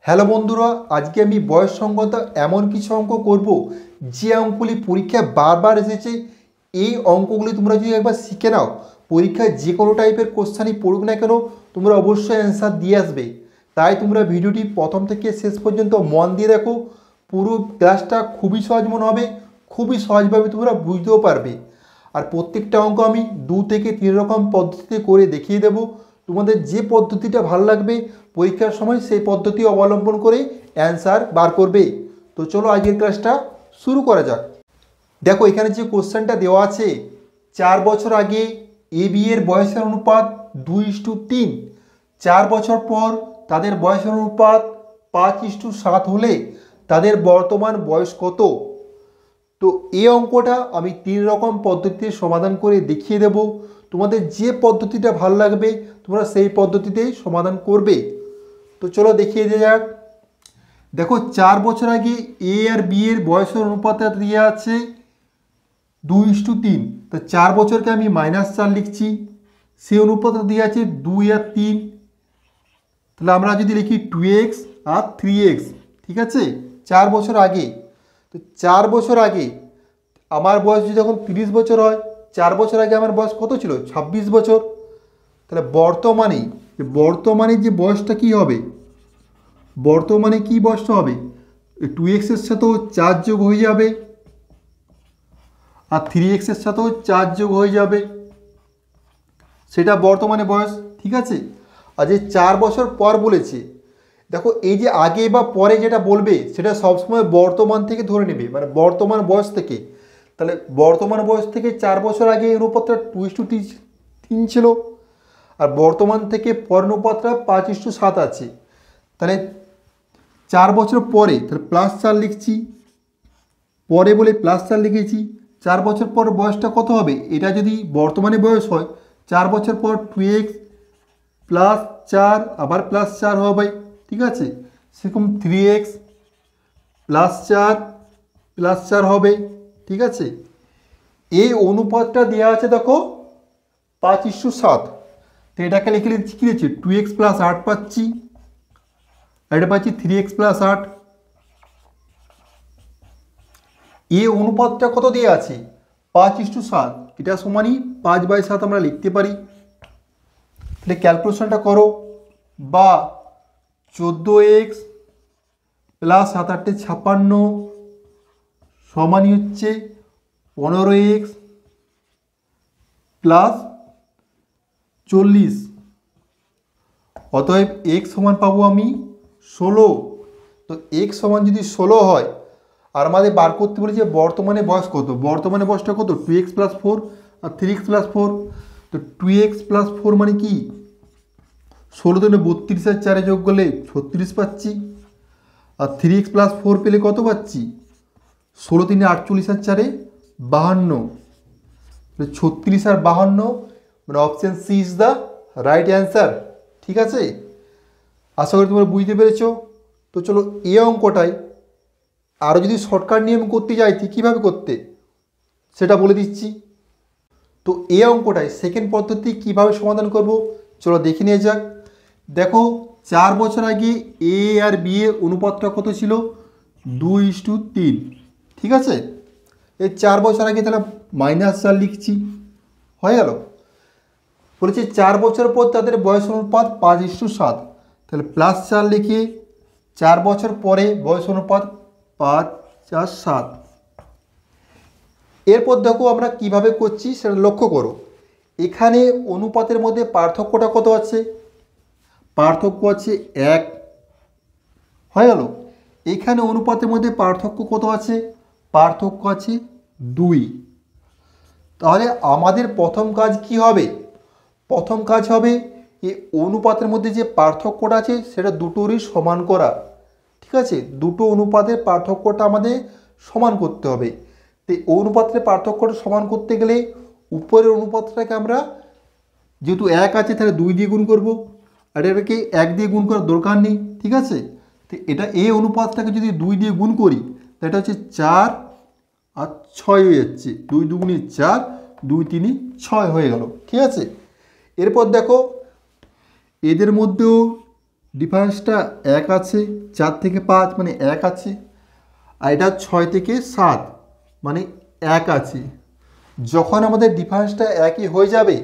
Hello বন্ধুরা, আজকে আমি বয়স সংক্রান্ত এমন কিছু অঙ্ক করব যে অঙ্কগুলি পরীক্ষায় বারবার এসেছে। এই অঙ্কগুলি তোমরা যদি একবার শিখে নাও, পরীক্ষায় যে কোনো টাইপের কোশ্চেনই পড়ুক না কেন তোমরা অবশ্যই অ্যান্সার দিয়ে আসবে। তাই তোমরা ভিডিওটি প্রথম থেকে শেষ পর্যন্ত মন দিয়ে দেখো। পুরো ক্লাসটা খুবই সহজ মনে হবে, খুবই সহজভাবে তোমরা বুঝতেও পারবে। আর প্রত্যেকটা অঙ্ক আমি 2 থেকে 3 রকম পদ্ধতিতে করে দেখিয়ে দেবো। তোমাদের যে পদ্ধতিটা ভালো লাগবে পরীক্ষার সময় সেই পদ্ধতি অবলম্বন করে অ্যান্সার বার করবে। তো চলো আজকের ক্লাসটা শুরু করা যাক। দেখো এখানে যে কোশ্চেনটা দেওয়া আছে, 4 বছর আগে এ বি এর বয়সের অনুপাত 2:3, 4 বছর পর তাদের বয়সের অনুপাত 5:7 হলে তাদের বর্তমান বয়স কত? তো এই অঙ্কটা আমি 3 রকম পদ্ধতিতে সমাধান করে দেখিয়ে দেব। তোমাদের যে পদ্ধতিটা ভালো লাগবে তোমরা সেই পদ্ধতিতেই সমাধান করবে। তো চলো দেখিয়ে দেওয়া যাক। দেখো 4 বছর আগে এ আর বি এর বয়সের অনুপাতটা দিয়ে আছে 2:3। তো 4 বছরকে আমি -4 লিখছি, সেই অনুপাতটা দিয়ে আছে 2 আর 3। তাহলে আমরা যদি লিখি 2x আর 3x, ঠিক আছে, 4 বছর আগে। তো 4 বছর আগে আমার বয়স যদি যখন 30 বছর হয়, 4 বছর আগে আমার বয়স কত ছিল? 26 বছর। তাহলে বর্তমানে যে বয়সটা কি হবে, বর্তমানে কি বয়সটা হবে? 2x এর সাথেও 4 যোগ হয়ে যাবে আর 3x এর সাথেও 4 যোগ হয়ে যাবে, সেটা বর্তমানে বয়স, ঠিক আছে। আর যে 4 বছর পর বলেছে, দেখো এই যে আগে বা পরে যেটা বলবে সেটা সবসময় বর্তমান থেকে ধরে নেবে, মানে বর্তমান বয়স থেকে। তাহলে বর্তমান বয়স থেকে 4 বছর আগে অনুপাতটা 2:3 ছিল, আর বর্তমান থেকে পর অনুপাতটা 5:7 আছে। তাহলে 4 বছর পরে তাহলে +4 লিখছি, পরে বলে +4 লিখেছি। 4 বছর পর বয়সটা কত হবে? এটা যদি বর্তমানে বয়স হয়, 4 বছর পর 2x +4 আবার +4 হবে, ঠিক আছে। সেরকম 3x +4 হবে, ঠিক আছে। এই অনুপাতটা দেওয়া আছে দেখো 5:7। তো এটাকে লিখে কী দিচ্ছি? 2x + 8 পাচ্ছি, আর এটা পাচ্ছি 3x + 8। এই অনুপাতটা কত দিয়ে আছে? 5:7। এটা সমানই 5/7 আমরা লিখতে পারি। তাহলে ক্যালকুলেশনটা করো, বা 14x + 7 × 8 = 56 সমানই হচ্ছে 15x + 40। অতএব x সমান পাবো আমি 16। তো x সমান যদি 16 হয়, আর আমাদের বার করতে বলেছে বর্তমানে বয়স কত, বর্তমানে বয়সটা কত? 2x + 4 আর 3x + 4। তো 2x + 4 মানে কি? 16 × 32 আর 4 যোগ করলে 36 পাচ্ছি, আর 3x + 4 পেলে কত পাচ্ছি? 16 × 3 = 48 আর 4 = 52। 36 আর 52, মানে option C is the right answer, ঠিক আছে। আশা করি তোমরা বুঝতে পেরেছো। তো চলো এই অঙ্কটাই আরও যদি শর্টকাট নিয়ম করতে চাইছি কীভাবে করতে সেটা বলে দিচ্ছি। তো এই অঙ্কটাই সেকেন্ড পদ্ধতি কীভাবে সমাধান করব চলো দেখে নিয়ে যাক। দেখো 4 বছর আগে এ আর বি এর অনুপাতটা কত ছিল? 2:3, ঠিক আছে। এই 4 বছর আগে তাহলে -4 লিখছি, হয়ে গেল। বলেছে 4 বছর পর তাদের বয়স অনুপাত 5:7, তাহলে +4 লিখে 4 বছর পরে বয়স অনুপাত 5 আর 7। এরপর দেখো আমরা কিভাবে করছি সেটা লক্ষ্য করো। এখানে অনুপাতের মধ্যে পার্থক্যটা কত আছে? পার্থক্য আছে 1, হয়ে গেল। এখানে অনুপাতের মধ্যে পার্থক্য কত আছে? পার্থক্য আছে 2। তাহলে আমাদের প্রথম কাজ কি হবে? প্রথম কাজ হবে এই অনুপাতের মধ্যে যে পার্থক্যটা আছে সেটা দুটোরই সমান করা, ঠিক আছে। দুটো অনুপাতের পার্থক্যটা আমাদের সমান করতে হবে। তো অনুপাতের পার্থক্যটা সমান করতে গেলে উপরের অনুপাতটাকে আমরা, যেহেতু 1 আছে তাহলে 2 দিয়ে গুণ করব, আর এটাকে 1 দিয়ে গুণ করার দরকার নেই, ঠিক আছে। তো এটা এই অনুপাতটাকে যদি 2 দিয়ে গুণ করি তাহলে এটা হচ্ছে 4 আর 6 হয়ে যাচ্ছে, 2 × 2 = 4, 2 × 3 = 6 হয়ে গেল, ঠিক আছে। এরপর দেখো এদের মধ্যেও ডিফারেন্সটা 1 আছে, 4 থেকে 5 মানে 1 আছে, আর এটা 6 থেকে 7 মানে 1 আছে। যখন আমাদের ডিফারেন্সটা একই হয়ে যাবে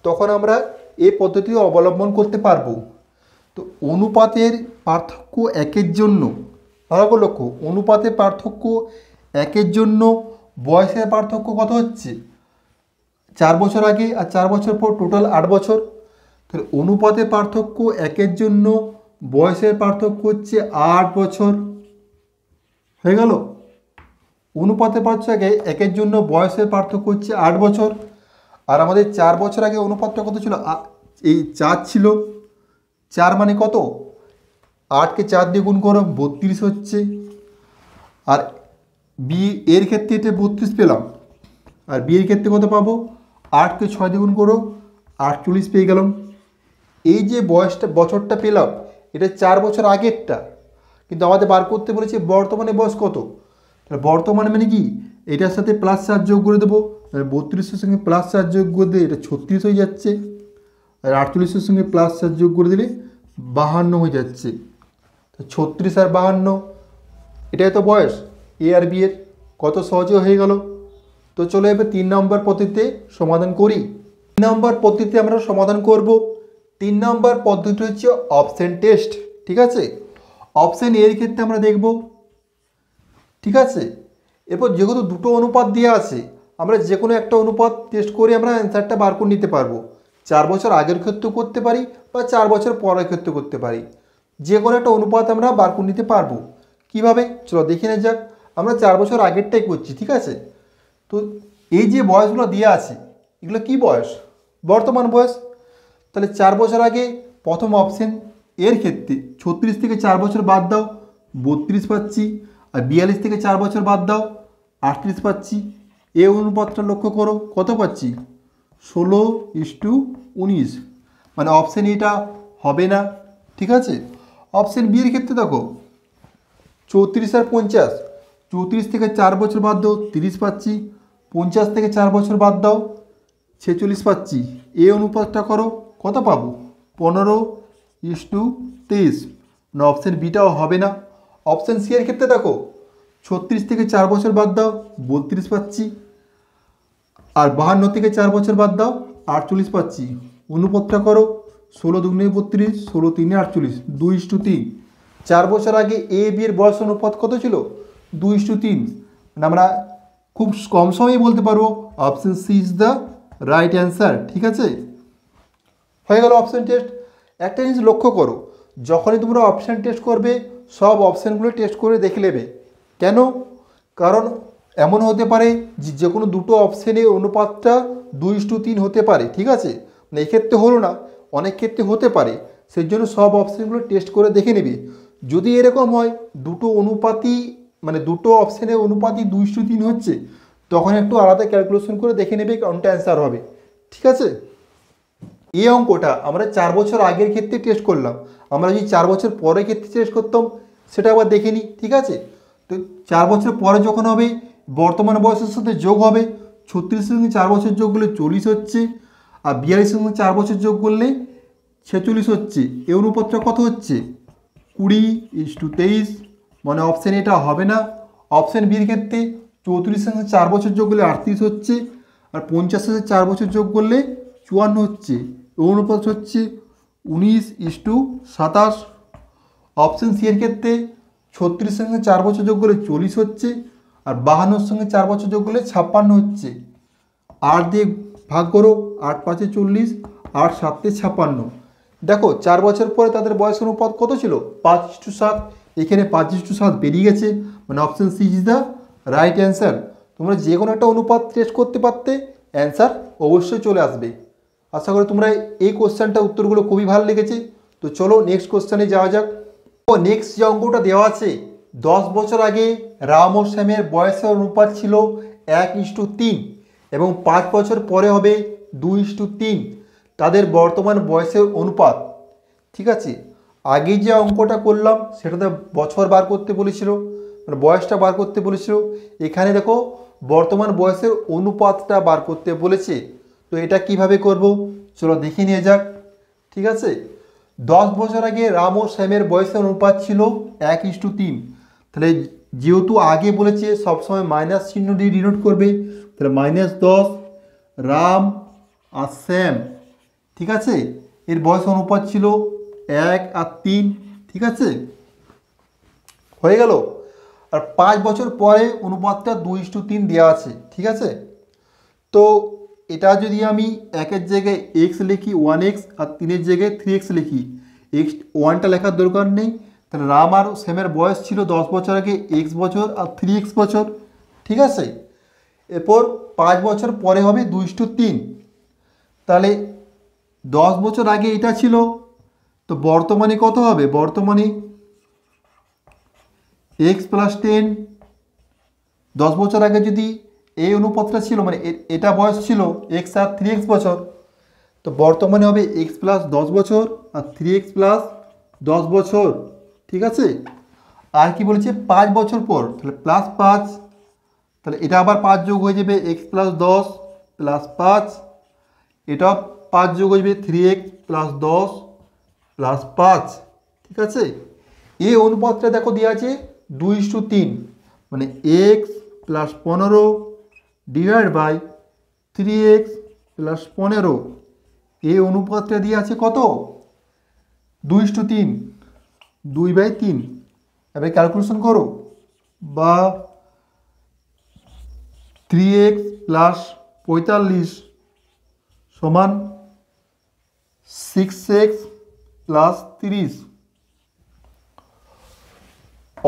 তখন আমরা এই পদ্ধতি অবলম্বন করতে পারবো। তো অনুপাতের পার্থক্য 1-এর জন্য, ভালো করে লক্ষ্য, অনুপাতের পার্থক্য 1-এর জন্য বয়সের পার্থক্য কত হচ্ছে? 4 বছর আগে আর 4 বছর পর, টোটাল 8 বছর। তাহলে অনুপাতের পার্থক্য 1-এর জন্য বয়সের পার্থক্য হচ্ছে 8 বছর। হয়ে গেল? অনুপাতের পার্থক্য 1-এর জন্য বয়সের পার্থক্য হচ্ছে 8 বছর। আর আমাদের 4 বছর আগে অনুপাতটা কত ছিল? এই 4 ছিল। 4 মানে কত? 8কে 4 দিয়ে গুণ করো, 32 হচ্ছে। আর বি এর ক্ষেত্রে এটা 32 পেলাম, আর বি এর ক্ষেত্রে কত পাবো? 8কে 6 দিয়ে গুণ করো, 48 পেয়ে গেলাম। এই যে বছরটা পেলাম এটা 4 বছর আগেরটা, কিন্তু আমাদের বার করতে বলেছে বর্তমানে বয়স কত। তাহলে বর্তমানে মানে কি, এটার সাথে +4 যোগ করে দেবো, 32-এর সঙ্গে +4 যোগ করে দিলে এটা 36 হয়ে যাচ্ছে, আর 48-এর সঙ্গে +4 যোগ করে দিলে 52 হয়ে যাচ্ছে। তো 36 আর 52, এটাই তো বয়স এ আর বি এর। কত সহজে হয়ে গেল। তো চলো এবার 3 নম্বর পদ্ধতিতে সমাধান করি। 3 নম্বর পদ্ধতিতে আমরা সমাধান করব। 3 নম্বর পদ্ধতি হচ্ছে অপশন টেস্ট। ঠিক আছে, অপশন এর ক্ষেত্রে আমরা দেখব। ঠিক আছে, এরপর যেহেতু দুটো অনুপাত দেওয়া আছে, আমরা যে কোনো একটা অনুপাত টেস্ট করে আমরা অ্যান্সারটা বার করে নিতে পারবো। 4 বছর আগের ক্ষেত্রেও করতে পারি বা 4 বছর পরের ক্ষেত্রে করতে পারি, যে কোনো একটা অনুপাত আমরা বার করে নিতে পারবো। কীভাবে চলো দেখে নেওয়া যাক। আমরা 4 বছর আগেরটাই করছি। ঠিক আছে, তো এই যে বয়সগুলো দেওয়া আছে এগুলো কি বয়স? বর্তমান বয়স। তাহলে 4 বছর আগে প্রথম অপশন এর ক্ষেত্রে 36 থেকে 4 বছর বাদ দাও, 32 পাচ্ছি। আর 42 থেকে 4 বছর বাদ দাও, 38 পাচ্ছি। এই অনুপাতটা লক্ষ্য করো, কত পাচ্ছি? 16:19, মানে অপশন এটা হবে না। ঠিক আছে, অপশন বি এর ক্ষেত্রে দেখো 34 আর 50, 34 থেকে 4 বছর বাদ দাও, 30 পাচ্ছি। 50 থেকে 4 বছর বাদ দাও, 46 পাচ্ছি। এই অনুপাতটা করো, কত পাবো? 15:23, মানে অপশন বিটাও হবে না। অপশন সি এর ক্ষেত্রে দেখো 36 থেকে 4 বছর বাদ দাও, 32 পাচ্ছি। আর 52 থেকে 4 বছর বাদ দাও, 48 পাচ্ছি। অনুপাতটা করো, 16×2 32, 16×3 48, 2:3। 4 বছর আগে এ বি এর বয়স অনুপাত কত ছিল? 2:3। মানে আমরা খুব কম সময়ে বলতে পারবো option C is the right answer. ঠিক আছে, হয়ে গেল অপশন টেস্ট। একটা জিনিস লক্ষ্য করো, যখনই তোমরা অপশান টেস্ট করবে সব অপশানগুলো টেস্ট করে দেখে নেবে। কেন? কারণ এমন হতে পারে যে কোনো দুটো অপশানে অনুপাতটা 2:3 হতে পারে। ঠিক আছে, মানে এক্ষেত্রে হলো না, অনেক ক্ষেত্রে হতে পারে। সেই জন্য সব অপশানগুলো টেস্ট করে দেখে নেবে। যদি এরকম হয় দুটো অনুপাতই, মানে দুটো অপশানে অনুপাতই 2:3 হচ্ছে, তখন একটু আলাদা ক্যালকুলেশন করে দেখে নেবে কোনটা অ্যান্সার হবে। ঠিক আছে, এই অঙ্কটা আমরা 4 বছর আগের ক্ষেত্রে টেস্ট করলাম। আমরা যদি 4 বছর পরের ক্ষেত্রে টেস্ট করতাম সেটা আবার দেখে নিই। ঠিক আছে, তো 4 বছর পরে যখন হবে বর্তমান বয়সের সাথে যোগ হবে। 36-এর সঙ্গে 4 বছর যোগ করলে 40 হচ্ছে, আর 42-এর সঙ্গে 4 বছর যোগ করলে 46 হচ্ছে। এই অনুপাতটা কত হচ্ছে? 20:23, মানে অপশান এটা হবে না। অপশান বির ক্ষেত্রে 34-এর সঙ্গে 4 বছর যোগ করলে 38 হচ্ছে, আর 50-এর সাথে 4 বছর যোগ করলে 54 হচ্ছে। এই অনুপাত হচ্ছে 19:27। অপশান সি এর ক্ষেত্রে 36-এর সঙ্গে 4 বছর যোগ করলে 40 হচ্ছে, আর 52-এর সঙ্গে 4 বছর যোগ করলে 56 হচ্ছে। 8 দিয়ে ভাগ করো, 8×5 = 40, 8×7 = 56। দেখো 4 বছর পরে তাদের বয়স অনুপাত কত ছিল? 5:7। এখানে 5:7 বেরিয়ে গেছে, মানে option C is the right answer. তোমরা যে কোনো একটা অনুপাত টেস্ট করতে পারতে, অ্যান্সার অবশ্যই চলে আসবে। আশা করি তোমরা এই কোশ্চেনটা উত্তরগুলো খুবই ভালো লেগেছে। তো চলো নেক্সট কোশ্চেনে যাওয়া যাক। ও নেক্সট যে অঙ্কটা দেওয়া আছে, 10 বছর আগে রাম ও শ্যামের বয়সের অনুপাত ছিল 1:3 এবং 5 বছর পরে হবে 2:3। তাদের বর্তমান বয়সের অনুপাত। ঠিক আছে, আগে যে অঙ্কটা করলাম সেটাতে বছর বার করতে বলেছিল, মানে বয়সটা বার করতে বলেছিল। এখানে দেখো বর্তমান বয়সের অনুপাতটা বার করতে বলেছে। তো এটা কিভাবে করব চলো দেখে নিয়ে যাক। ঠিক আছে, 10 বছর আগে রাম ও শ্যামের বয়সের অনুপাত ছিল 1:3। তাহলে যেহেতু আগে বলেছে সবসময় মাইনাস চিহ্ন দিয়ে ডিনোট করবে, তাহলে -10 রাম আর শ্যাম, ঠিক আছে, এর বয়স অনুপাত ছিল 1 আর 3, ঠিক আছে, হয়ে গেল। আর 5 বছর পরে অনুপাতটা 2:3 দেওয়া আছে, ঠিক আছে। তো এটা যদি আমি 1-এর জায়গায় এক্স লিখি 1x আর 3-এর জায়গায় 3x লিখি, এক্স 1টা লেখার দরকার নেই, তাহলে রাম আর শ্যামের বয়স ছিল 10 বছর আগে x বছর আর 3x বছর, ঠিক আছে। এরপর 5 বছর পরে হবে 2:3। তাহলে 10 বছর আগে এটা ছিল, তো বর্তমানে কত হবে, বর্তমানে x + 10। 10 বছর আগে যদি এই অনুপাতটা ছিল, মানে এটা বয়স ছিল x আর 3x বছর, তো বর্তমানে হবে x + 10 বছর আর 3x + 10 বছর, ঠিক আছে। আর কি বলেছে 5 বছর পর, তাহলে +5, তাহলে এটা আবার 5 যোগ হয়ে যাবে x + 10 + 5, এটা 5 যোগ হয়ে যাবে 3x + 10 + 5, ঠিক আছে। এই অনুপাতটা দেখো দেওয়া আছে 2:3, মানে x + 15 / 3x + 15, এই অনুপাতটা দিয়ে আছে কত, 2:3, 2/3। এবার ক্যালকুলেশন করো, বা 3x + 45 সমান 6x + 30।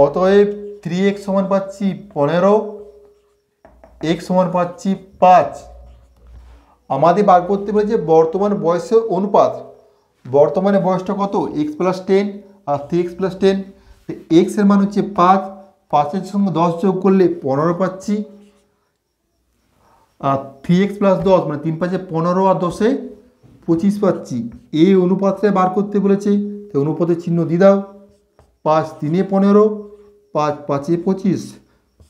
অতএব 3x সমান পাচ্ছি 15, x সমান পাচ্ছি 5। আমাদের বার করতে বলেছে বর্তমান বয়সের অনুপাত। বর্তমানে বয়সটা কত, x + 10 আর 3x + 10, x এর মান হচ্ছে 5, 5-এর সঙ্গে 10 যোগ করলে 15 পাচ্ছি, আর 3x + 10 মানে 3 5 15 আর 10 25 পাচ্ছি। এই অনুপাতটা বার করতে বলেছে, তো অনুপাতের চিহ্ন দিয়ে দাও, 5 3 15, 5 5 25,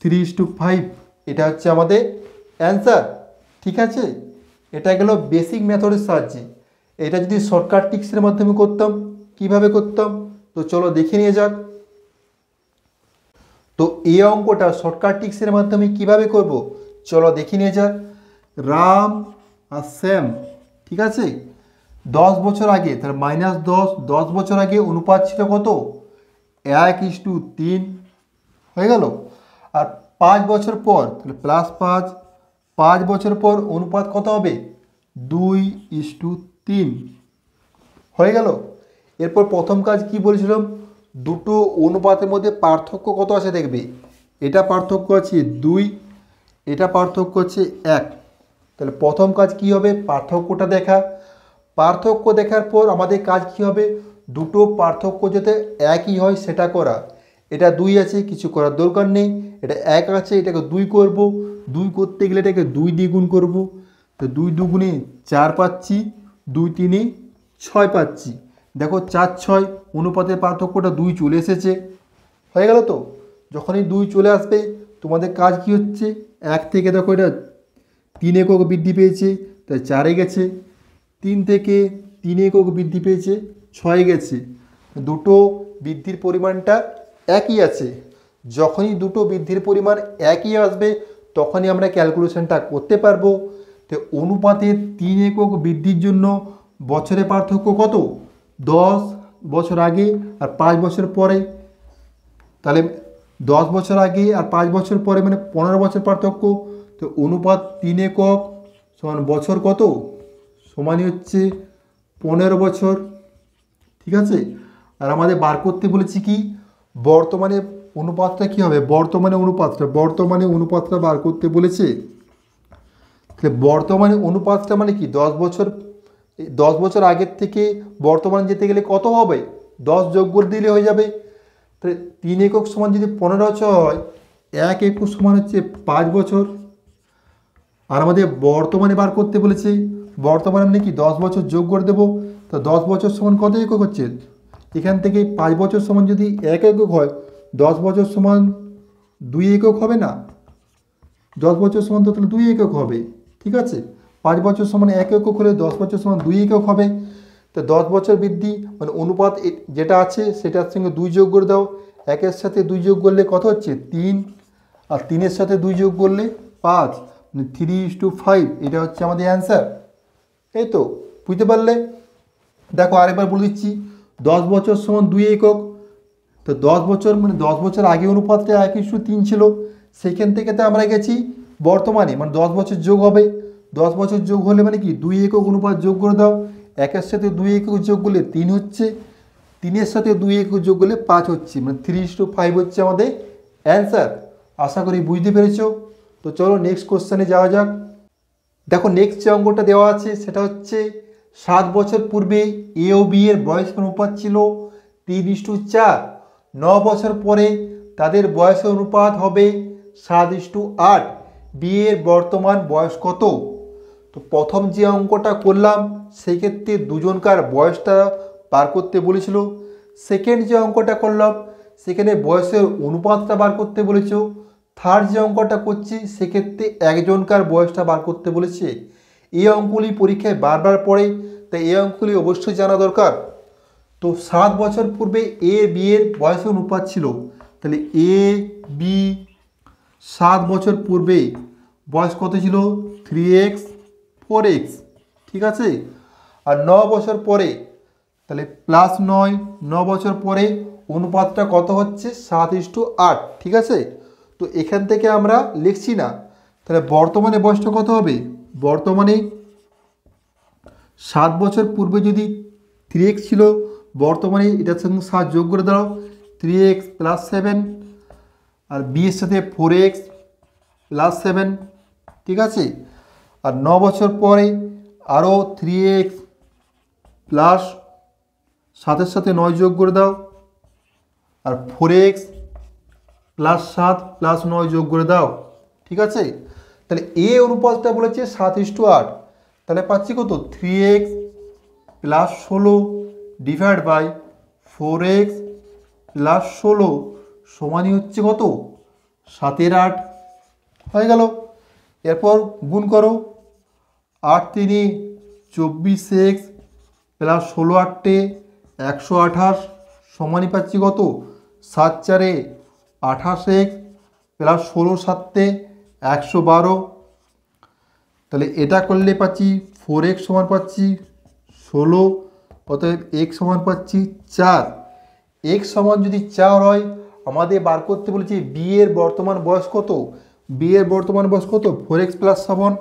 3:5, এটা হচ্ছে আমাদের অ্যান্সার, ঠিক আছে। এটা গেল বেসিক মেথডের সাহায্যে। এটা যদি শর্টকাট ট্রিক্সের মাধ্যমে করতাম, কিভাবে করতাম, তো চলো দেখে নিয়ে যাক। তো এই অঙ্কটা শর্টকাট ট্রিক্সের মাধ্যমে কিভাবে করব, চলো দেখে নিয়ে যাক। রাম আর শ্যাম, ঠিক আছে, 10 বছর আগে, তাহলে -10, 10 বছর আগে অনুপাত ছিল কত, 1:3, হয়ে গেল। আর 5 বছর পর, তাহলে +5, 5 বছর পর অনুপাত কত হবে, 2:3, হয়ে গেল। এরপর প্রথম কাজ কি বলেছিলাম, দুটো অনুপাতের মধ্যে পার্থক্য কত আছে দেখবে, এটা পার্থক্য আছে 2, এটা পার্থক্য আছে 1। তাহলে প্রথম কাজ কি হবে, পার্থক্যটা দেখা। পার্থক্য দেখার পর আমাদের কাজ কি হবে, দুটো পার্থক্য যাতে একই হয় সেটা করা। এটা 2 আছে, কিছু করার দরকার নেই, এটা 1 আছে, এটাকে 2 করব, 2 করতে গেলে এটাকে 2 দিয়ে গুণ করব, তো 2 2 4 পাচ্ছি, 2 3 6 পাচ্ছি। দেখো 4 6 অনুপাতের পার্থক্যটা 2 চলে এসেছে, হয়ে গেল। তো যখনই 2 চলে আসবে তোমাদের কাজ কি হচ্ছে, 1 থেকে দেখো এটা 3 একক বৃদ্ধি পেয়েছে, তাই 4-এ গেছে, 3 থেকে 3 একক বৃদ্ধি পেয়েছে, 6-এ গেছে। দুটো বৃদ্ধির পরিমাণটা একই আছে। যখনই দুটো বৃদ্ধির পরিমাণ একই আসবে তখনই আমরা ক্যালকুলেশনটা করতে পারবো। তো অনুপাতে 3 একক বৃদ্ধির জন্য বছরের পার্থক্য কত, 10 বছর আগে আর 5 বছর পরে, তাহলে 10 বছর আগে আর 5 বছর পরে মানে 15 বছর পার্থক্য। তো অনুপাত 3 একক সমান বছর কত, সমানই হচ্ছে 15 বছর, ঠিক আছে। আর আমাদের বার করতে বলেছি কি, বর্তমানে অনুপাতটা কি হবে, বর্তমানে অনুপাতটা বার করতে বলেছে। তাহলে বর্তমানে অনুপাতটা মানে কি, 10 বছর আগের থেকে বর্তমান যেতে গেলে কত হবে, 10 যোগ করে দিলে হয়ে যাবে। তাহলে 3 একক সমান যদি 15 বছর হয়, 1 একক সমান হচ্ছে 5 বছর। আর আমাদের বর্তমানে বার করতে বলেছে, বর্তমানে মানে কি 10 বছর যোগ করে দেবো, তো 10 বছর সমান কত একক হচ্ছে, এখান থেকে 5 বছর সমান যদি 1 একক হয়, 10 বছর সমান 2 একক হবে না, 10 বছর সমান তো তাহলে 2 একক হবে, ঠিক আছে। 5 বছর সমান 1 একক হলে 10 বছর সমান 2 একক হবে। তো 10 বছর বৃদ্ধি মানে অনুপাত যেটা আছে সেটার সঙ্গে 2 যোগ করে দাও। 1-এর সাথে 2 যোগ করলে কত হচ্ছে 3, আর 3-এর সাথে 2 যোগ করলে 5, মানে 3:5। এটা হচ্ছে আমাদের অ্যান্সার। এই তো বুঝতে পারলে? দেখো আরেকবার বলে দিচ্ছি, 10 বছর সমান 2 একক। তো 10 বছর মানে 10 বছর আগে অনুপাতটা 1:3 ছিল, সেখান থেকে তো আমরা গেছি বর্তমানে, মানে 10 বছর যোগ হবে। 10 বছর যোগ হলে মানে কি 2 একক অনুপাত যোগ করে দাও। 1-এর সাথে 2 একক যোগ করলে 3 হচ্ছে, 3-এর সাথে 2 একক যোগ করলে 5 হচ্ছে, মানে 3:5 হচ্ছে আমাদের অ্যান্সার। আশা করি বুঝতে পেরেছো। তো চলো নেক্সট কোশ্চেনে যাওয়া যাক। দেখো নেক্সট যে অঙ্কটা দেওয়া আছে সেটা হচ্ছে 7 বছর পূর্বে এ ও বি এর বয়সের অনুপাত ছিল 3:4। 9 বছর পরে তাদের বয়সের অনুপাত হবে 7:8। বি এর বর্তমান বয়স কত? তো প্রথম যে অঙ্কটা করলাম সেই ক্ষেত্রে দুজনকার বয়সটা বার করতে বলেছিল। সেকেন্ড যে অঙ্কটা করলাম সেখানে বয়সের অনুপাতটা বার করতে বলেছো। থার্ড যে অঙ্কটা করছি সেক্ষেত্রে একজনকার বয়সটা বার করতে বলেছে। এই অঙ্কগুলি পরীক্ষায় বারবার পড়ে, তাই এই অঙ্কগুলি অবশ্যই জানা দরকার। তো 7 বছর পূর্বে এ বি এর বয়সের অনুপাত ছিল, তাহলে এ বি 7 বছর পূর্বে বয়স কত ছিল 3x 4x, ঠিক আছে। আর 9 বছর পরে তাহলে +9, 9 বছর পরে অনুপাতটা কত হচ্ছে 7:8, ঠিক আছে। তো এখান থেকে আমরা লিখছি না, তাহলে বর্তমানে বয়সটা কত হবে? বর্তমানে 7 বছর পূর্বে যদি 3x ছিল, বর্তমানে এটার সঙ্গে 7 যোগ করে দাও, 3x + 7, আর বি এর সাথে 4x + 7, ঠিক আছে। আর 9 বছর পরে আরও 3x প্লাস 7-এর সাথে 9 যোগ করে দাও, আর 4x + 7 + 9 যোগ করে দাও, ঠিক আছে। তাহলে এ অনুপাতটা বলেছে 7:8, তাহলে পাচ্ছি কত 3x + 16 ডিভাইড বাই 4x + 16 সমানই হচ্ছে কত 7/8 হয়ে গেল। এরপর গুণ করো, 8×3 24x + 16×8 128 সমানই পাচ্ছি কত 7×4 28x + 16×7 112। তাহলে এটা করলে পাচ্ছি 4x সমান পাচ্ছি 16, অতএব x সমান পাচ্ছি 4। x সমান যদি 4 হয় আমাদের বার করতে বলেছি বি এর বর্তমান বয়স কত। বি এর বর্তমান বয়স কত 4x + 7,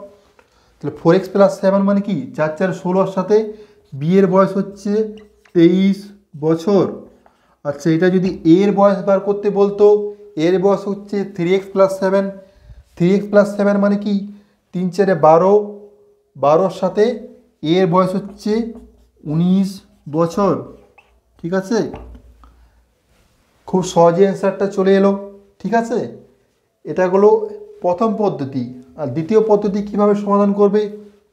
তাহলে 4x + 7 মানে কি 4×4 16-র সাথে বি এর বয়স হচ্ছে 23 বছর। আচ্ছা এটা যদি এর বয়স বার করতে বলতো, এর বয়স হচ্ছে 3x + 7, 3x + 7 মানে কি 3×4 12, 12-র সাথে এর বয়স হচ্ছে 19 বছর, ঠিক আছে। খুব সহজে অ্যান্সারটা চলে এলো, ঠিক আছে। এটা হলো প্রথম পদ্ধতি। আর দ্বিতীয় পদ্ধতি কিভাবে সমাধান করবে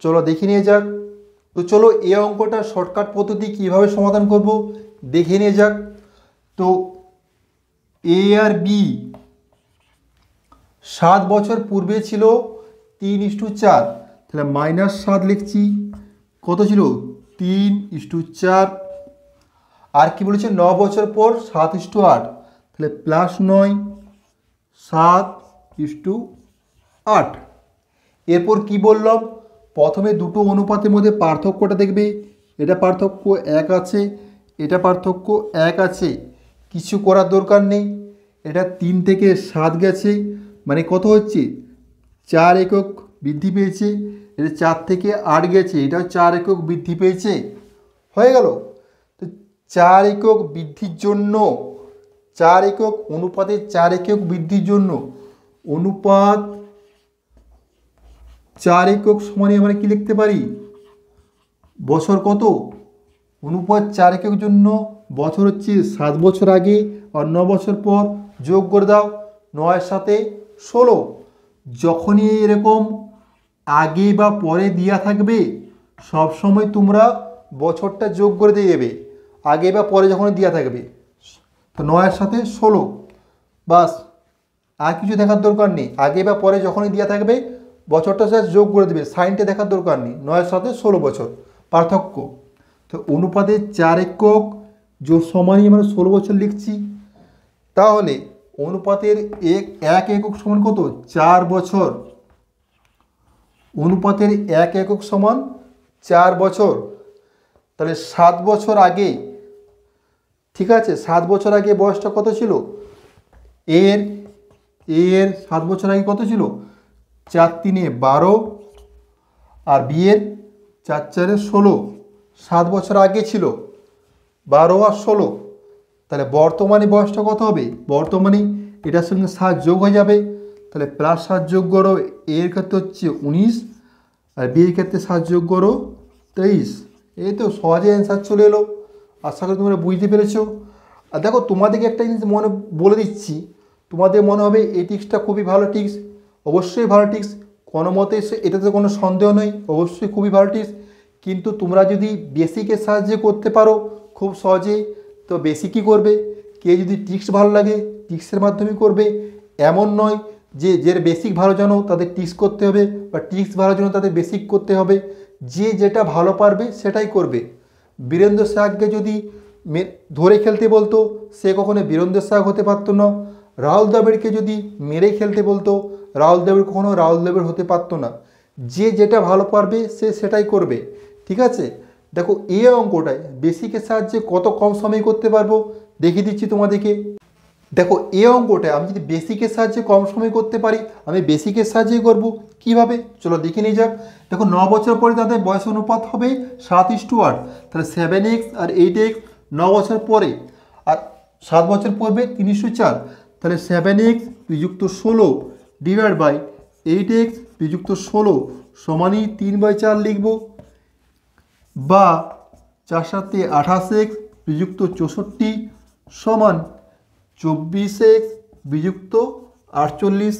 চলো দেখে নিয়ে যাক। তো চলো এই অঙ্কটা শর্টকাট পদ্ধতি কিভাবে সমাধান করব দেখে নিয়ে যাক। তো এ আর বি 7 বছর পূর্বে ছিল 3:4, তাহলে -7 লিখছি, কত ছিল 3:4। আর কি বলেছে 9 বছর পর 7:8, তাহলে +9 7:8। এরপর কি বললাম, প্রথমে দুটো অনুপাতের মধ্যে পার্থক্যটা দেখবে, এটা পার্থক্য 1 আছে, এটা পার্থক্য 1 আছে, কিছু করার দরকার নেই। এটা 3 থেকে 7 গেছে মানে কত হচ্ছে 4 একক বৃদ্ধি পেয়েছে। এটা 4 থেকে 8 গেছে, এটাও 4 একক বৃদ্ধি পেয়েছে, হয়ে গেল। তো 4 একক বৃদ্ধির জন্য 4 একক অনুপাতের 4 একক বৃদ্ধির জন্য অনুপাত 4 একক সমানে আমরা কি লিখতে পারি বছর কত। অনুপাত 4 একক জন্য বছর হচ্ছে 7 বছর আগে আর 9 বছর পর, যোগ করে দাও 9-এর সাথে 16। যখনই এরকম আগে বা পরে দেওয়া থাকবে সবসময় তোমরা বছরটা যোগ করে দিয়ে দেবে, আগে বা পরে যখন দেওয়া থাকবে। তো 9-এর সাথে 16, বাস আর কিছু দেখার দরকার নেই। আগে বা পরে যখনই দেওয়া থাকবে বছরটা স্যার যোগ করে দেবে, সাইনটা দেখার দরকার নেই। 9-এর সাথে 16 বছর পার্থক্য। তো অনুপাতে 4 একক যোগ সমানই আমরা 16 বছর লিখছি। তাহলে অনুপাতের 1 একক সমান কত? 4 বছর। অনুপাতের 1 একক সমান 4 বছর। তাহলে 7 বছর আগে, ঠিক আছে, 7 বছর আগে বয়সটা কত ছিল? এর 7 বছর আগে কত ছিল? 4 3 12 আর বিয়ের 4 4 16। 7 বছর আগে ছিল 12 আর 16। তাহলে বর্তমানে বয়সটা কত হবে? বর্তমানে এটার সঙ্গে 7 যোগ হয়ে যাবে, তাহলে +7 যোগ করো, এর ক্ষেত্রে হচ্ছে 19 আর বিয়ের ক্ষেত্রে 7 যোগ করো 23। এই তো সহজে অ্যান্সার চলে এলো। আশা করি তোমরা বুঝতে পেরেছো। আর দেখো তোমাদেরকে একটা জিনিস মনে বলে দিচ্ছি, তোমাদের মনে হবে এই টিক্সটা খুবই ভালো টিক্স। অবশ্যই ভালো টিক্স, কোনো মতে এটাতে কোনো সন্দেহ নেই, অবশ্যই খুবই ভালো টিক্স। কিন্তু তোমরা যদি বেসিকের সাহায্যে করতে পারো খুব সহজেই, তো বেসিকই করবে। কে যদি টিক্স ভালো লাগে টিক্সের মাধ্যমে করবে, এমন নয় যে যে বেসিক ভালো জানো তাদের টিক্স করতে হবে, বা টিক্স ভালো জানো তাদের বেসিক করতে হবে। যে যেটা ভালো পারবে সেটাই করবে। বীরেন্দ্র সাহাকে যদি ধরে খেলতে বলতো সে কখনো বীরেন্দ্র সাহাক হতে পারতো না। রাহুল দ্রাবিড়কে যদি মেরে খেলতে বলতো রাহুল দ্রাবিড় কখনো রাহুল দ্রাবিড় হতে পারতো না। যে যেটা ভালো পারবে সে সেটাই করবে, ঠিক আছে। দেখো এই অঙ্কটায় বেসিকের সাহায্যে কত কম সময় করতে পারবো দেখিয়ে দিচ্ছি তোমাদেরকে। দেখো এই অঙ্কটায় আমি যদি বেসিকের সাহায্যে কম সময় করতে পারি, আমি বেসিকের সাহায্যেই করব। কিভাবে চলো দেখে নিয়ে যাক। দেখো 9 বছর পরে তাদের বয়স অনুপাত হবে 7:8। তাহলে 7x আর 8x 9 বছর পরে, আর 7 বছর পড়বে 3:4। তাহলে 7x বিযুক্ত 16 ডিভাইড বাই 8x বিযুক্ত 16 সমানই 3/4 লিখব, বা 4 7 28x বিযুক্ত 64 সমান 24x বিযুক্ত 48।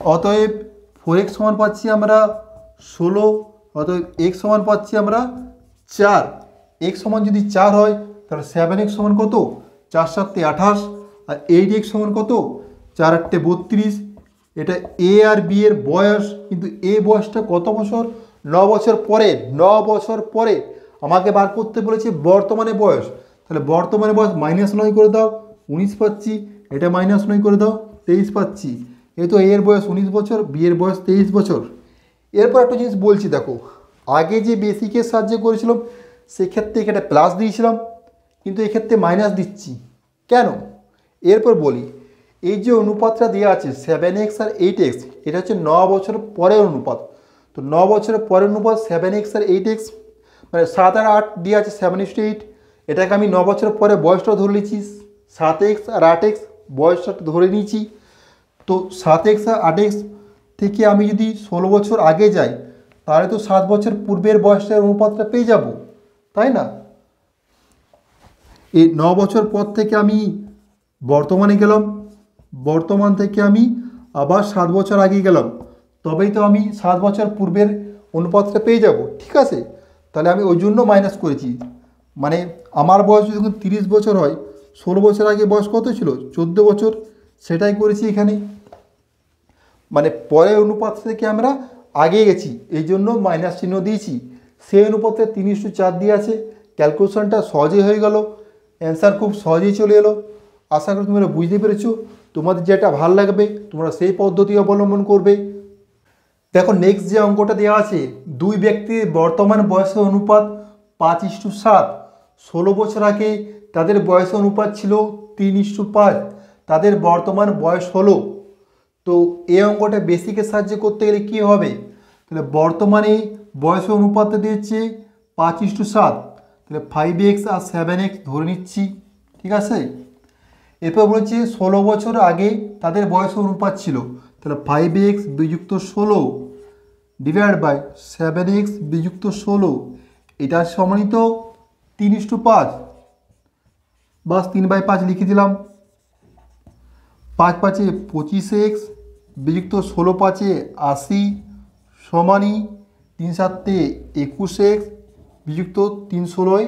অতএব 4x সমান পাচ্ছি আমরা 16, অতএব x সমান পাচ্ছি আমরা 4। x সমান যদি 4 হয় তাহলে 7x সমান কত? 4 7 28 আর 8x সমান কত? 4 8 32। এটা এ আর বি এর বয়স, কিন্তু এ বয়সটা কত বছর? 9 বছর পরে। 9 বছর পরে আমাকে বার করতে বলেছে বর্তমানে বয়স। তাহলে বর্তমানে বয়স -9 করে দাও, 19 পাচ্ছি। এটা -9 করে দাও, 23 পাচ্ছি। এই তো এর বয়স 19 বছর, বি এর বয়স 23 বছর। এরপর একটা জিনিস বলছি, দেখো আগে যে বেসিকের সাহায্যে করেছিলাম সেক্ষেত্রে এখানে প্লাস দিয়েছিলাম, কিন্তু এক্ষেত্রে মাইনাস দিচ্ছি কেন? এরপর বলি, এই যে অনুপাতটা দেওয়া আছে 7x আর 8x, এটা হচ্ছে 9 বছর পরের অনুপাত। তো 9 বছরের পরের অনুপাত 7x আর 8x, মানে 7 আর 8 দিয়ে আছে 7:8। এটাকে আমি 9 বছর পরে বয়সটা ধরে নিচ্ছি, 7x আর 8x বয়সটা ধরে নিয়েছি। তো 7x আর 8x থেকে আমি যদি 16 বছর আগে যাই তাহলে তো 7 বছর পূর্বের বয়সটার অনুপাতটা পেয়ে যাব, তাই না? এই 9 বছর পর থেকে আমি বর্তমানে গেলাম, বর্তমান থেকে আমি আবার 7 বছর আগে গেলাম, তবেই তো আমি 7 বছর পূর্বের অনুপাতটা পেয়ে যাব, ঠিক আছে। তাহলে আমি ওই জন্য মাইনাস করেছি। মানে আমার বয়স যখন 30 বছর হয়, 16 বছর আগে বয়স কত ছিল? 14 বছর, সেটাই করেছি এখানে। মানে পরের অনুপাত থেকে আমরা আগে গেছি, এই জন্য মাইনাস চিহ্ন দিয়েছি। সেই অনুপাতে 3:4 দিয়ে আছে। ক্যালকুলেশনটা সহজেই হয়ে গেল, অ্যান্সার খুব সহজেই চলে এলো। আশা করি তোমরা বুঝতে পেরেছো। তোমাদের যেটা ভালো লাগবে তোমরা সেই পদ্ধতি অবলম্বন করবে। দেখো নেক্সট যে অঙ্কটা দেওয়া আছে, দুই ব্যক্তির বর্তমান বয়সের অনুপাত 5:7। 16 বছর আগে তাদের বয়সের অনুপাত ছিল 3:5। তাদের বর্তমান বয়স হলো, তো এই অঙ্কটা বেসিকের সাহায্যে করতে গেলে কী হবে? তাহলে বর্তমানে বয়সের অনুপাতটা দিয়েছে 5:7, তাহলে 5x আর 7x ধরে নিচ্ছি, ঠিক আছে। এরপর বলছে 16 বছর আগে তাদের বয়সের অনুপাত ছিল, তাহলে 5x বিযুক্ত 16 ডিভাইড বাই 7x বিযুক্ত 16, এটা সমানিত 3:5, বাস 3/5 লিখে দিলাম। 5 5 25x বিযুক্ত 16 5 80 সমানই 3 7 21x বিযুক্ত 3 16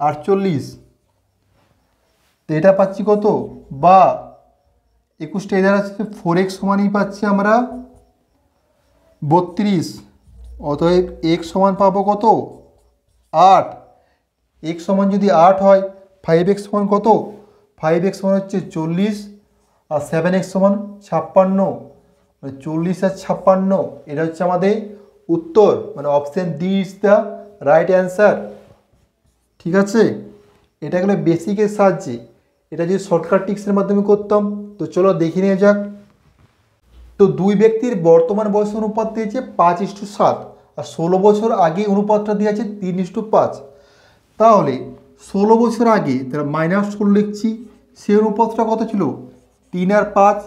48। তো এটা পাচ্ছি কত? বা 21টা এধার আছে 4x সমানই পাচ্ছি আমরা 32। অতএব x সমান পাবো কত? 8, এক্স সমান যদি 8 হয় 5x সমান কত? 5x সমান হচ্ছে 40 আর 7x সমান 56, মানে 40 আর 56, এটা হচ্ছে আমাদের উত্তর, মানে option D is the right answer. ঠিক আছে, এটা গেলো বেসিকের সাহায্যে। এটা যদি শর্টকাট টিক্সের মাধ্যমে করতাম, তো চলো দেখে নিয়ে যাক। তো দুই ব্যক্তির বর্তমান বয়স অনুপাত দিয়েছে 5:7 আর 16 বছর আগে অনুপাতটা দিয়েছে 3:5। তাহলে 16 বছর আগে তারা -16 লিখছি, সে অনুপাতটা কত ছিল? 3 আর 5।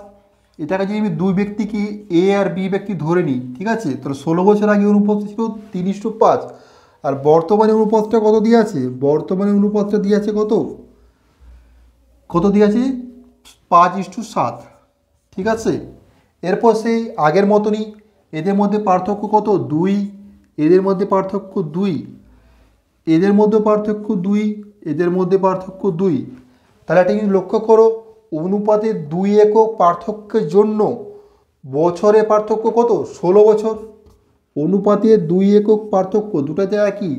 এটাকে যদি আমি দুই ব্যক্তিকে এ আর বি ব্যক্তি ধরে নিই, ঠিক আছে, তাহলে 16 বছর আগে অনুপাত ছিল 3:5 আর বর্তমানে অনুপাতটা কত দিয়ে আছে? বর্তমানে অনুপাতটা দিয়ে আছে কত? কত দিয়ে আছে? 5:7। ঠিক আছে, এরপর সেই আগের মতনই এদের মধ্যে পার্থক্য কত? 2, এদের মধ্যে পার্থক্য 2, এদের মধ্যে পার্থক্য 2, এদের মধ্যে পার্থক্য 2। তাহলে এটা কিন্তু লক্ষ্য করো, অনুপাতের 2 একক পার্থক্যের জন্য বছরে পার্থক্য কত? 16 বছর। অনুপাতের 2 একক পার্থক্য দুটাতে একই,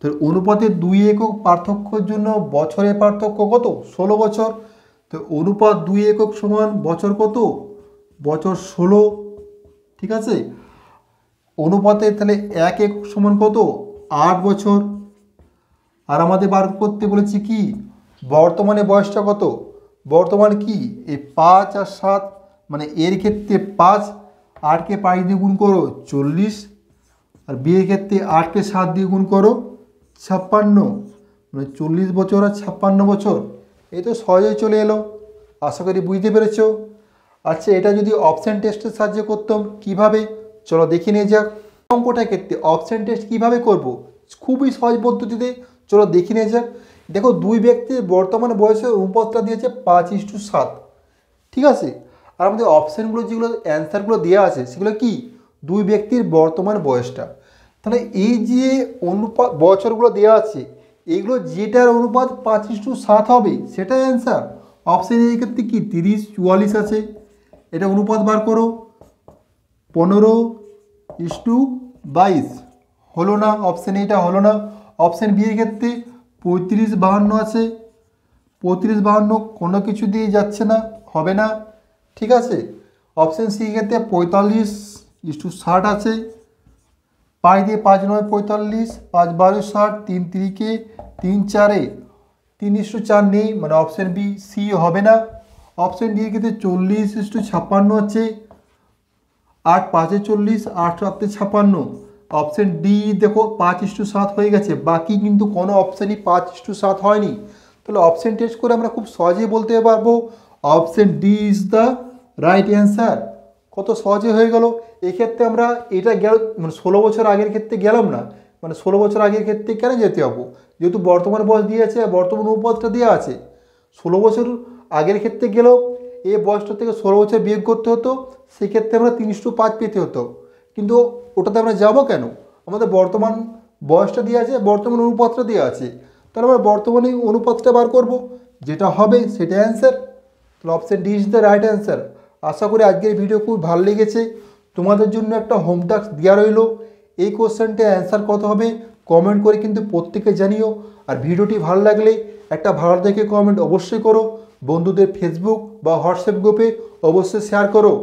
তো অনুপাতের 2 একক পার্থক্যের জন্য বছরের পার্থক্য কত? 16 বছর। তো অনুপাত 2 একক সমান বছর কত? বছর 16। ঠিক আছে, অনুপাতের তাহলে 1 একক সমান কত? 8 বছর। আর আমাদের বার করতে বলেছি কি? বর্তমানে বয়সটা কত? বর্তমান কি? এই 5 আর 7, মানে এর ক্ষেত্রে 5, 8কে 5 দিয়ে গুণ করো 40, আর বিয়ের ক্ষেত্রে 8কে 7 দিয়ে গুণ করো 56, মানে 40 বছর আর 56 বছর। এই তো সহজেই চলে এলো, আশা করি বুঝতে পেরেছো। আচ্ছা, এটা যদি অপশান টেস্টের সাহায্যে করতাম কিভাবে, চলো দেখে নিয়ে যাক। অঙ্কটার ক্ষেত্রে অপশান টেস্ট কিভাবে করব, খুবই সহজ পদ্ধতিতে, চলো দেখে নিয়ে যাক। দেখো, দুই ব্যক্তির বর্তমান বয়সের অনুপাতটা দিয়েছে 5:7। ঠিক আছে, আর আমাদের অপশানগুলো যেগুলো অ্যান্সারগুলো দেওয়া আছে সেগুলো কি? দুই ব্যক্তির বর্তমান বয়সটা। তাহলে এই যে অনুপাত বছরগুলো দেওয়া আছে, এইগুলো যেটার অনুপাত 5:7 হবে সেটাই অ্যান্সার। অপশান এই ক্ষেত্রে কি 30, 44 আছে, এটা অনুপাত বার করো। 15:22 হলো না, অপশান এটা হলো না। অপশান বি এর ক্ষেত্রে 35, 52 আছে, 35, 52 কোনো কিছু দিয়ে যাচ্ছে না, হবে না। ঠিক আছে, অপশান সি ক্ষেত্রে 45:60 আছে, 5 দিয়ে 5 9 45, 5 12 60, 3 3 3 4 3:4 নেই, মানে অপশান বি সি হবে না। অপশান ডি এর ক্ষেত্রে 40:56 আছে, 8 5 40, 8 7 56। অপশান ডি দেখো 5:7 হয়ে গেছে, বাকি কিন্তু কোনো অপশানই 5:7 হয়নি। তাহলে অপশান টেস্ট করে আমরা খুব সহজেই বলতে পারবো option D is the right answer. কত সহজে হয়ে গেল। এক্ষেত্রে আমরা এটা গেল, মানে 16 বছর আগের ক্ষেত্রে গেলাম না, মানে 16 বছর আগের ক্ষেত্রে কেন যেতে হবো, যেহেতু বর্তমান বয়স দিয়ে আছে, বর্তমান অনুপাতটা দেওয়া আছে। 16 বছর আগের ক্ষেত্রে গেলেও এই বয়সটা থেকে 16 বছর বিয়োগ করতে হতো, সেক্ষেত্রে আমরা 3:5 পেতে হতো, কিন্তু ওটাতে আমরা যাবো কেন? আমাদের বর্তমান বয়সটা দেওয়া আছে, বর্তমান অনুপাতটা দেওয়া আছে, তাহলে আমরা বর্তমানে অনুপাতটা বার করব, যেটা হবে সেটা অ্যান্সার। তাহলে option D is the right answer. আশা করি আজকের ভিডিও খুব ভালো লেগেছে। তোমাদের জন্য একটা হোম টাস্ক দেওয়া রইলো, এই কোশ্চেনটা অ্যান্সার কত হবে কমেন্ট করে কিন্তু প্রত্যেকে জানিও। আর ভিডিওটি ভালো লাগলে একটা ভালো দেখে কমেন্ট অবশ্যই করো, বন্ধুদের ফেসবুক বা হোয়াটসঅ্যাপ গ্রুপে অবশ্যই শেয়ার করো।